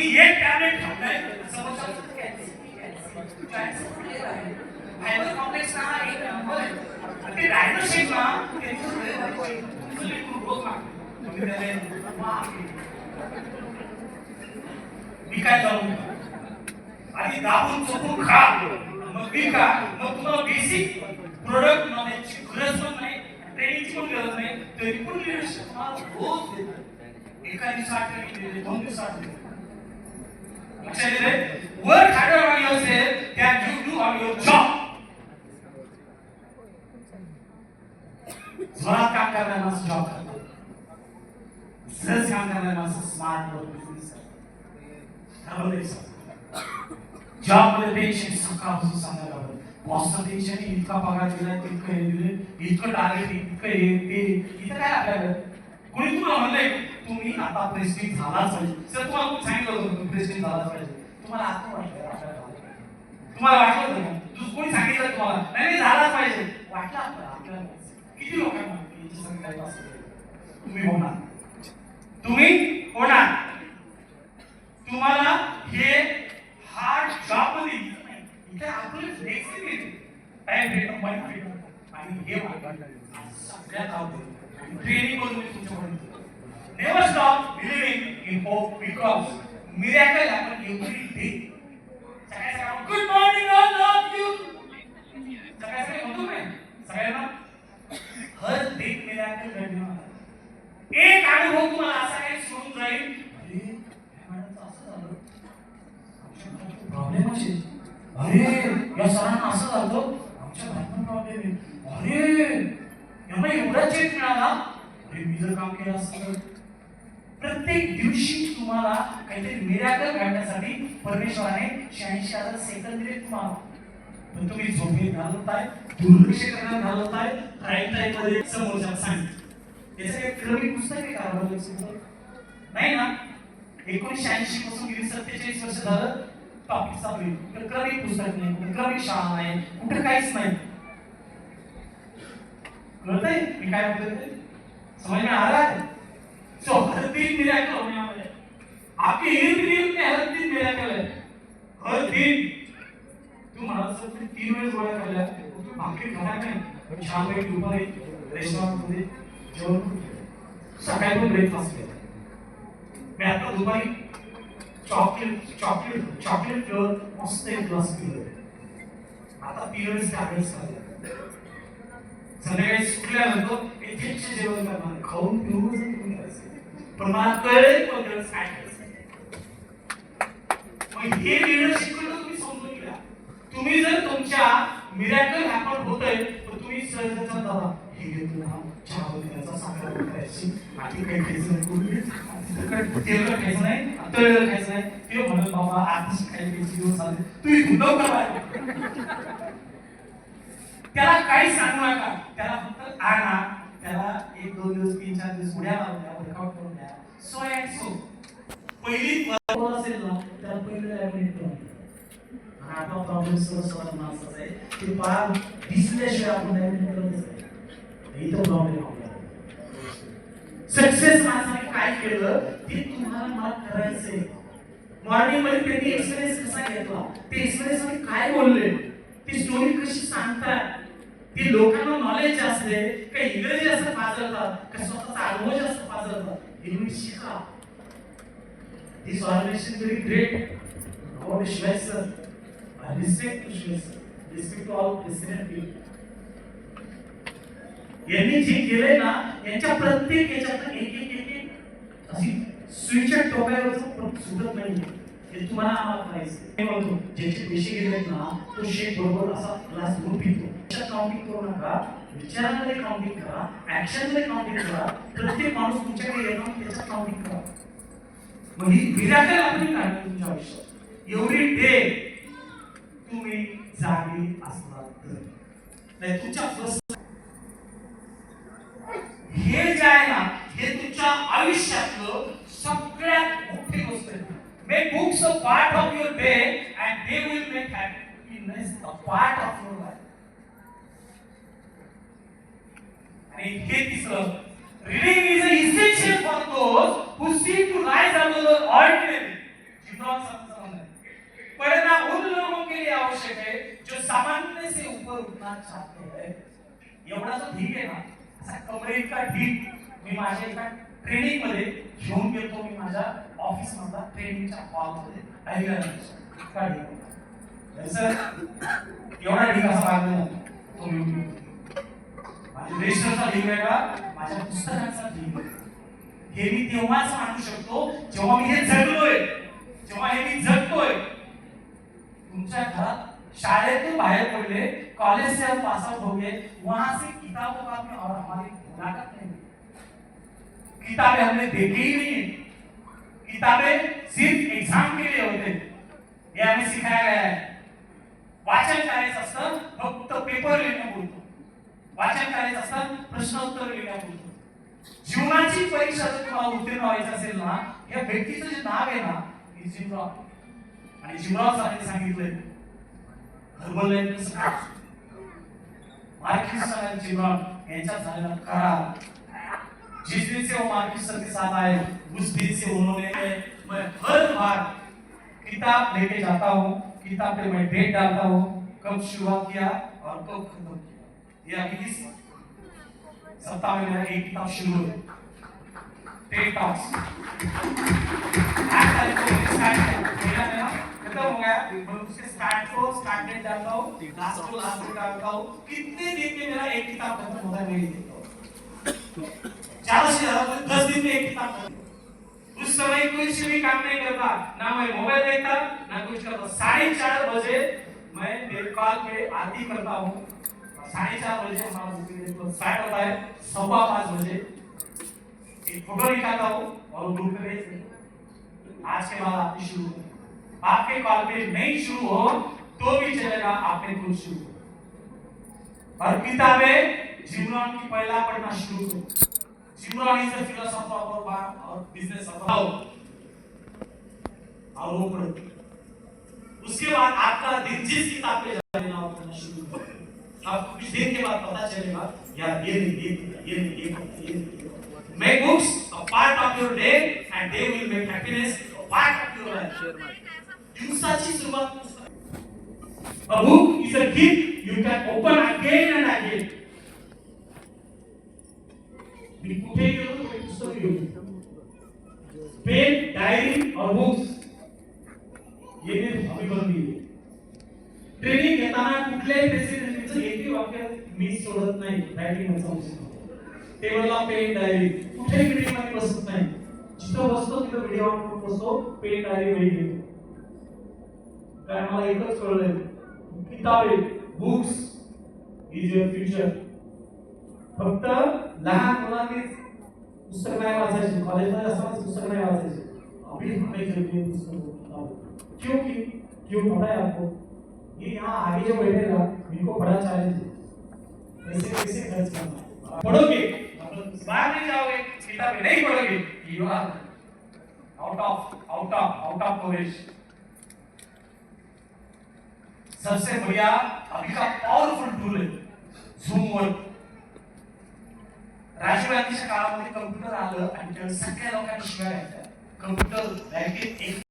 तुम्ही एक टॅबलेट खाल्लाय समोरच्याचं फायबर कॉम्प्लेक्स ना एक नंबर आहे ते डायनोशेक ना मी काय जाऊ आधी दाबून चोपून खा मग मी का मग तुम्हाला बेसिक प्रोडक्ट नॉलेजची गरज पण नाही ट्रेनिंगची पण गरज नाही तरी पण लिडरशिप तुम्हाला रोज देतात एका दिवसात ट्रेनिंग देते 2 दिवसात देते लक्षात येते work harder on yourself than you do on your job जोरात काम करणारा माणूस जॉब करतो सहज काम करणारा माणूस स्मार्ट वर्क बिझनेस ठरवलंय जॉब मध्ये टेन्शन सकाळपासून सांगायला हवं बॉसचं टेन्शन इतका पगार दिला तितकं हे दिले इतकं टार्गेट इतकं हे ते इथं काय आपल्याकडे कोणी तुम्हाला म्हणलंय तुम्ही आता प्रेस्टिज झालाच पाहिजे सर तुम्हाला कोण सांगितलं होतं प्रेस्टिज झालाच पाहिजे तुम्हाला आता वाटलं तुम्हाला वाटलं होतं तू कोणी सांगितलं तुम्हाला नाही झालाच पाहिजे वाटलं आपल्याला किती लोकांना तुम्ही होणार तुम्हाला हे हार्ड जॉब मध्ये इथे आपलं flexibility time freedom money freedom आणि हे सगळ्यात आवडतं ट्रेनिंग करून मी तुमच्याकडून never stop believing in hope because miracle happen every day सगळ्यांना good morning all of you सगळ्यांना म्हणतो मी सगळ्यांना हर दिन मिरेकल घडणार एक अनुभव तुम्हाला असा काही सोडून जाईल प्रॉब्लेम असेल अरे या सरांना असं झालं आमच्या बायकोला प्रॉब्लेम आहे अरे यांना एवढा चेक मिळाला अरे मी जर काम केलं असतं प्रत्येक दिवशी तुम्हाला काहीतरी मिराकल घडण्यासाठी परमेश्वराने 86,000 सेकंद दिले तुम्हाला पण तुम्ही झोपेत घालवताय दुर्लक्ष करण्यात घालवताय राईट टाइम मध्ये समोरच्याला सांगितलं याचं एक क्रमिक पुस्तक आहे का नाही ना 1986 पासून गेली 47 वर्ष झालं टॉपिक चालू आहे तर क्रमिक पुस्तक नाही कुठे क्रमिक शाळा नाही कुठे काहीच नाही कळतंय मी काय बोलतोय ते समझ में आ रहा है सो हर दिन मिरेकल होने वाला है आपके इर्द गिर्द में हर दिन मिरेकल है हर दिन तुम्हाला जर 3 वेळेस गोळ्या खाल्ल्या तुम्ही भाकरी खाणार नाही छान पैकी दुपारी रेस्टॉरंट मध्ये जेवण सकाळी पण ब्रेकफास्ट केला मी आता दुपारी चॉकलेट फ्लेवर मस्त एक ग्लास पिलो आता पिरियड्स टॅब्लेट्स खाल्ले संध्याकाळी सुटल्यानंतर इथेच जेवण करणार खाऊन पिऊन करायचं पण मला कळेल पण काय करायचं मग हे लिडरशिप तुम्ही समजून घ्या तुम्ही जर तुमच्या मिरेकल हॅपन होतंय तर तुम्ही सहजचा दादा हे घेतो ना चहा वगैरेचा साखर करायची बाकी काही खायचं नाही तेल खायचं नाही तळलेलं खायचं नाही ते म्हणत बाबा आधीच खायची दिवस आले तुम्ही गुंतव करा त्याला काही सांगू नका त्याला फक्त आणा त्याला 1-2 दिवस 3-4 दिवस उड्या मारून द्या वर्कआउट करून द्या सो अँड सो पहिली असेल ना त्याला पहिलं लॅमिनेट करून आणि आपला प्रॉब्लेम सर्व माणसाचा आहे ते पार दिसल्याशिवाय आपण लॅमिनेट करत नाही इथं प्रॉब्लेम आपल्याला सक्सेस माणसाने काय केलं ते तुम्हाला मला करायचंय मॉर्निंग मध्ये त्यांनी एक्सपिरियन्स कसा घेतला ते एक्सपिरियन्स मध्ये काय बोलले ती स्टोरी कशी सांगतात ती लोकांना नॉलेज जास्त आहे का इंग्रजी जास्त पाजळतात का स्वतःचा अनुभव जास्त पाजळतात हे तुम्ही शिका this organisation very great about शिवाय सर रिस्पेक्ट टू शिवाय sir respect to all president people यांनी जे केलंय ना यांच्या प्रत्येक याच्यात एक अशी स्विचच्या टोकावर सुटत नाही हे तुम्हाला आम्हाला करायचं मी म्हणतो ज्याचे पैसे गेलेत ना तो शेक बरोबर असा ग्लास भरून पितो त्याच्यात काउंटिंग करू नका विचारांमध्ये काउंटिंग करा ऍक्शन मध्ये काउंटिंग करा प्रत्येक माणूस तुमच्याकडे येतो त्याच्यात काउंटिंग करा मग ही मिरेकल आपण काढली तुमच्या आयुष्यात एव्हरी डे तुम्ही जागी असणार तर नाही तुमच्या हे जे आहे ना हे तुमच्या आयुष्यातलं सगळ्यात मोठी गोष्ट आहे make books a part of your day and they will make happiness a part of your life आणि हे तिसरं reading is a essential for those who seek to rise above the ordinary माझ्या एका ट्रेनिंग मध्ये घेऊन गेलो मी माझ्या office मधला ट्रेनिंगच्या हॉल मध्ये एवढा ढीग असा लागला तुम्ही माझ्या रजिस्टरचा ढीग वेगळा माझ्या पुस्तकांचा ढीग हे मी तेव्हाच मानू शकतो जेव्हा मी हे जगलोय जेव्हा हे मी जगतोय तुमच्या घरात शाळेतून बाहर पड़े कॉलेज से हम पास आउट हो गए वहां से किताबों का में और हमारी मुलाकात नहीं किताबें हमने देखी ही नहीं किताबें सिर्फ एग्जाम के लिए होते ये हमें सिखाया गया है वाचन करायचं असतं फक्त पेपर लिहिण्यापुरतं वाचन करायचं असतं प्रश्न उत्तर लिहिण्यापुरतं जीवनाची परीक्षा जर तुम्हाला उत्तीर्ण व्हायचं असेल ना या व्यक्तीचं जे नाव आहे ना हे जिमराव आणि जिमराव साहेबांनी सांगितलंय मार्क्सिस्ट जिमराव यांच्यात झालेला करार जिस दिन से वो मार्क्सिस्ट के साथ आए उस दिन से उन्होंने मैं हर बार किताब लेके जाता हूँ किताब पे मैं डेट डालता हूँ कब शुरुआत किया और कब खत्म किया ये अभी इस सप्ताह में मेरा एक किताब शुरू है टेक टॉक्स आज तारीख को स्टार्ट किया मेरा खत्म हो गया मैं उसके स्टार्ट डेट डालता हूँ लास्ट को डालता हूँ कितने दिन में मेरा एक किताब खत्म होता है मैं देखता हूँ ज्यादा से ज्यादा 10 दिन में एक किताब खत्म उस समय कुछ भी काम नहीं करता ना मैं मोबाइल देखता ना कुछ करता 4:30 बजे मैं मेरे कॉल पे आरती करता हूँ 4:30 बजे हमारा बुकिंग स्टार्ट होता है 5:15 बजे एक फोटो निकालता हूँ और ग्रुप पे भेज देता आज के बाद आपकी शुरू आपके कॉल पे नहीं शुरू हो तो भी चलेगा आपने खुद शुरू और किताबें जिमरॉन की पहला पढ़ना शुरू करो जिमरॉन इज द फिलोसोफर और बिजनेस और वो पढ़ो उसके बाद आपका दिन जिस किताब पे जाना हो पढ़ना शुरू करो आपको कुछ देर के बाद पता चलेगा यार ये make books a part of your day and they will make happiness a part of your life दिवसाची सुरुवात a book is a gift you can open again and again मी कुठे गेलो तो पुस्तक घेऊन पेन डायरी और बुक्स ये मी हमी करून दिली ट्रेनिंग घेताना कुठल्याही प्रेसिडेंटचं एकही वाक्य मी सोडत नाही डायरी मध्ये सांगतो टेबलला पेन डायरी कुठेही मीटिंग मध्ये बसत नाही जिथं बसतो तिथं व्हिडिओ ऑन बसतो पेन डायरी वही घेतो कारण मला एकच कळलंय किताबे बुक्स इज युअर फ्युचर फक्त लहान मुलांनी पुस्तक नाही वाचायचे कॉलेजमध्ये असताना पुस्तक नहीं वाचायचे अभी हमें चाहिए पुस्तक क्यों पता है आपको ये यहाँ आगे जो बैठे ना इनको बड़ा चैलेंज है ऐसे कैसे खर्च करना पढ़ोगे बाहर नहीं जाओगे किताबें नहीं पढ़ोगे you are out of coverage सबसे बढ़िया अभी का पावरफुल टूल है झूम वर्क राजीव गांधीच्या काळामध्ये कम्प्युटर आलं आणि त्या सगळ्या लोकांनी शिवाय घ्यायच्या कम्प्युटर